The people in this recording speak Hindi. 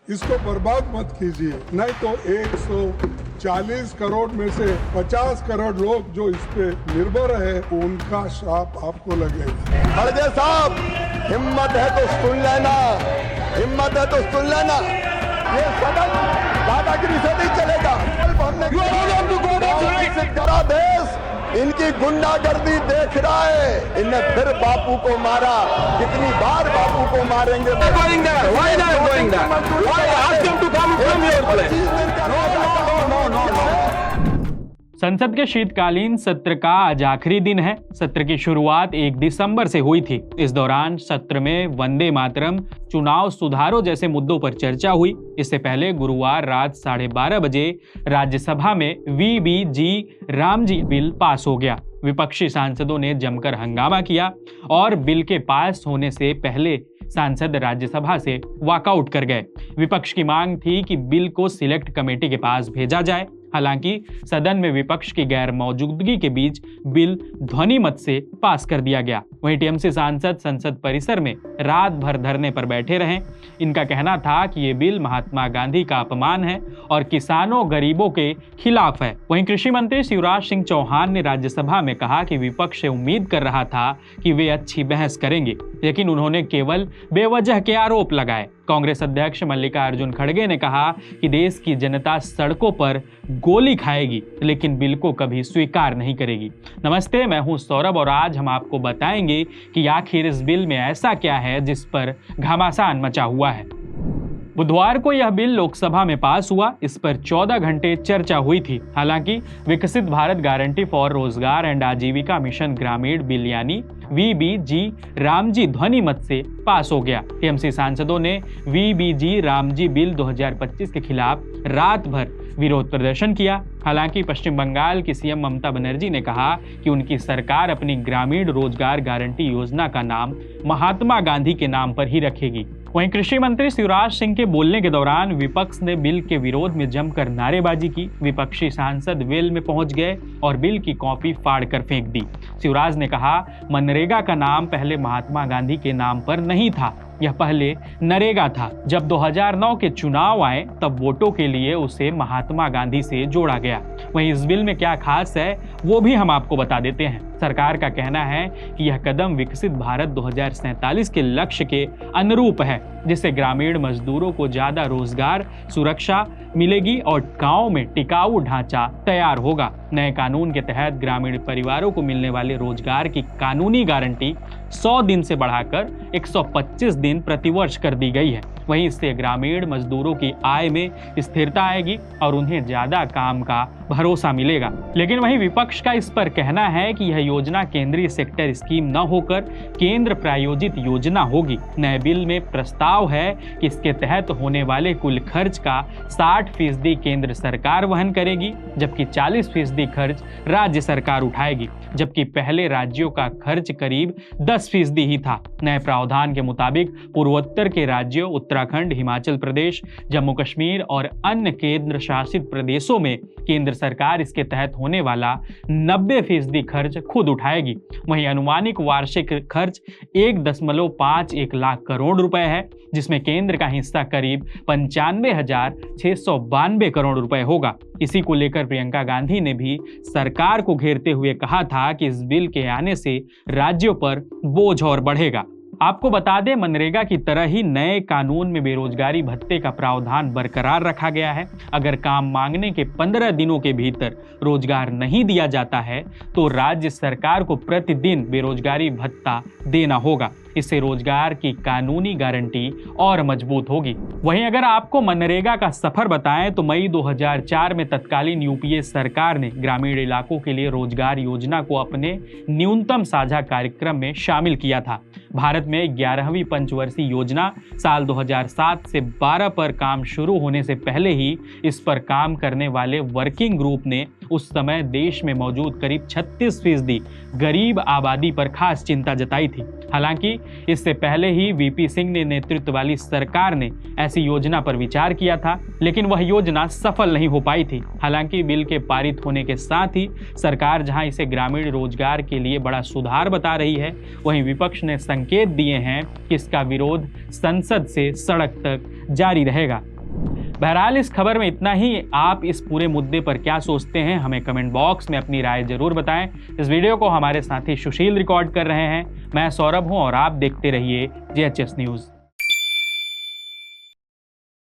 इसको बर्बाद मत कीजिए, नहीं तो 140 करोड़ में से 50 करोड़ लोग जो इस पे निर्भर है उनका श्राप आपको लगेगा। खड़गे साहब, हिम्मत है तो सुन लेना, हिम्मत है तो सुन लेना। ये सदन दादागिरी से नहीं चलेगा। डरा देश इनकी गुंडागर्दी देख रहा है। इनने फिर बापू को मारा, कितनी बार बापू को मारेंगे। संसद के शीतकालीन सत्र का आज आखिरी दिन है। सत्र की शुरुआत 1 दिसंबर से हुई थी। इस दौरान सत्र में वंदे मातरम, चुनाव सुधारों जैसे मुद्दों पर चर्चा हुई। इससे पहले गुरुवार रात 12:30 बजे राज्यसभा में वीबीजी रामजी बिल पास हो गया। विपक्षी सांसदों ने जमकर हंगामा किया और बिल के पास होने से पहले सांसद राज्यसभा से वॉकआउट कर गए। विपक्ष की मांग थी कि बिल को सिलेक्ट कमेटी के पास भेजा जाए। हालांकि सदन में विपक्ष की गैर मौजूदगी के बीच बिल ध्वनि मत से पास कर दिया गया। वहीं टीएमसी सांसद संसद परिसर में रात भर धरने पर बैठे रहे। इनका कहना था कि ये बिल महात्मा गांधी का अपमान है और किसानों गरीबों के खिलाफ है। वहीं कृषि मंत्री शिवराज सिंह चौहान ने राज्यसभा में कहा कि विपक्ष से उम्मीद कर रहा था कि वे अच्छी बहस करेंगे, लेकिन उन्होंने केवल बेवजह के आरोप लगाए। कांग्रेस अध्यक्ष मल्लिकार्जुन खड़गे ने कहा कि देश की जनता सड़कों पर गोली खाएगी, लेकिन बिल को कभी स्वीकार नहीं करेगी। नमस्ते, मैं हूं सौरभ और आज हम आपको बताएंगे कि आखिर इस बिल में ऐसा क्या है जिस पर घमासान मचा हुआ है। बुधवार को यह बिल लोकसभा में पास हुआ। इस पर 14 घंटे चर्चा हुई थी। हालांकि विकसित भारत गारंटी फॉर रोजगार एंड आजीविका मिशन ग्रामीण बिल यानी वीबीजी रामजी ध्वनि मत से पास हो गया। टीएमसी सांसदों ने वीबीजी रामजी बिल 2025 के खिलाफ रात भर विरोध प्रदर्शन किया। हालांकि पश्चिम बंगाल की सीएम ममता बनर्जी ने कहा कि उनकी सरकार अपनी ग्रामीण रोजगार गारंटी योजना का नाम महात्मा गांधी के नाम पर ही रखेगी। वहीं कृषि मंत्री शिवराज सिंह के बोलने के दौरान विपक्ष ने बिल के विरोध में जमकर नारेबाजी की। विपक्षी सांसद वेल में पहुंच गए और बिल की कॉपी फाड़कर फेंक दी। शिवराज ने कहा, मनरेगा का नाम पहले महात्मा गांधी के नाम पर नहीं था, यह पहले नरेगा था। जब 2009 के चुनाव आए तब वोटों के लिए उसे महात्मा गांधी से जोड़ा गया। वहीं इस बिल में क्या खास है वो भी हम आपको बता देते हैं। सरकार का कहना है कि यह कदम विकसित भारत 2047 के लक्ष्य के अनुरूप है, जिससे ग्रामीण मजदूरों को ज्यादा रोजगार सुरक्षा मिलेगी और गांव में टिकाऊ ढांचा तैयार होगा। नए कानून के तहत ग्रामीण परिवारों को मिलने वाले रोजगार की कानूनी गारंटी 100 दिन से बढ़ाकर 125 दिन प्रतिवर्ष कर दी गई है। वहीं इससे ग्रामीण मजदूरों की आय में स्थिरता आएगी और उन्हें ज्यादा काम का भरोसा मिलेगा। लेकिन वहीं विपक्ष का इस पर कहना है कि यह योजना केंद्रीय सेक्टर स्कीम न होकर केंद्र प्रायोजित योजना होगी। नए बिल में प्रस्ताव है कि इसके तहत होने वाले कुल खर्च का 60% केंद्र सरकार वहन करेगी, जबकि 40% खर्च राज्य सरकार उठाएगी, जबकि पहले राज्यों का खर्च करीब 10% ही था। नए प्रावधान के मुताबिक पूर्वोत्तर के राज्यों उत्तराखंड, हिमाचल प्रदेश, जम्मू कश्मीर और अन्य केंद्र शासित प्रदेशों में केंद्र सरकार इसके तहत होने वाला 90% खर्च खुद उठाएगी। वहीं अनुमानिक वार्षिक खर्च 1.51 लाख करोड़ रुपए है, जिसमें केंद्र का हिस्सा करीब 95,692 करोड़ रुपए होगा। इसी को लेकर प्रियंका गांधी ने भी सरकार को घेरते हुए कहा था कि इस बिल के आने से राज्यों पर बोझ और बढ़ेगा। आपको बता दें, मनरेगा की तरह ही नए कानून में बेरोजगारी भत्ते का प्रावधान बरकरार रखा गया है। अगर काम मांगने के 15 दिनों के भीतर रोजगार नहीं दिया जाता है तो राज्य सरकार को प्रतिदिन बेरोजगारी भत्ता देना होगा। इससे रोजगार की कानूनी गारंटी और मजबूत होगी। वहीं अगर आपको मनरेगा का सफर बताएं तो मई 2004 में तत्कालीन यूपीए सरकार ने ग्रामीण इलाकों के लिए रोजगार योजना को अपने न्यूनतम साझा कार्यक्रम में शामिल किया था। भारत में 11वीं पंचवर्षीय योजना साल 2007 से 12 पर काम शुरू होने से पहले ही इस पर काम करने वाले वर्किंग ग्रुप ने उस समय देश में मौजूद करीब 36% गरीब आबादी पर खास चिंता जताई थी। हालांकि इससे पहले ही वीपी सिंह ने नेतृत्व वाली सरकार ने ऐसी योजना पर विचार किया था, लेकिन वह योजना सफल नहीं हो पाई थी। हालांकि बिल के पारित होने के साथ ही सरकार जहां इसे ग्रामीण रोजगार के लिए बड़ा सुधार बता रही है, वहीं विपक्ष ने संकेत दिए हैं कि इसका विरोध संसद से सड़क तक जारी रहेगा। बहरहाल इस खबर में इतना ही। आप इस पूरे मुद्दे पर क्या सोचते हैं, हमें कमेंट बॉक्स में अपनी राय जरूर बताएं। इस वीडियो को हमारे साथी सुशील रिकॉर्ड कर रहे हैं। मैं सौरभ हूं और आप देखते रहिए JHS न्यूज़।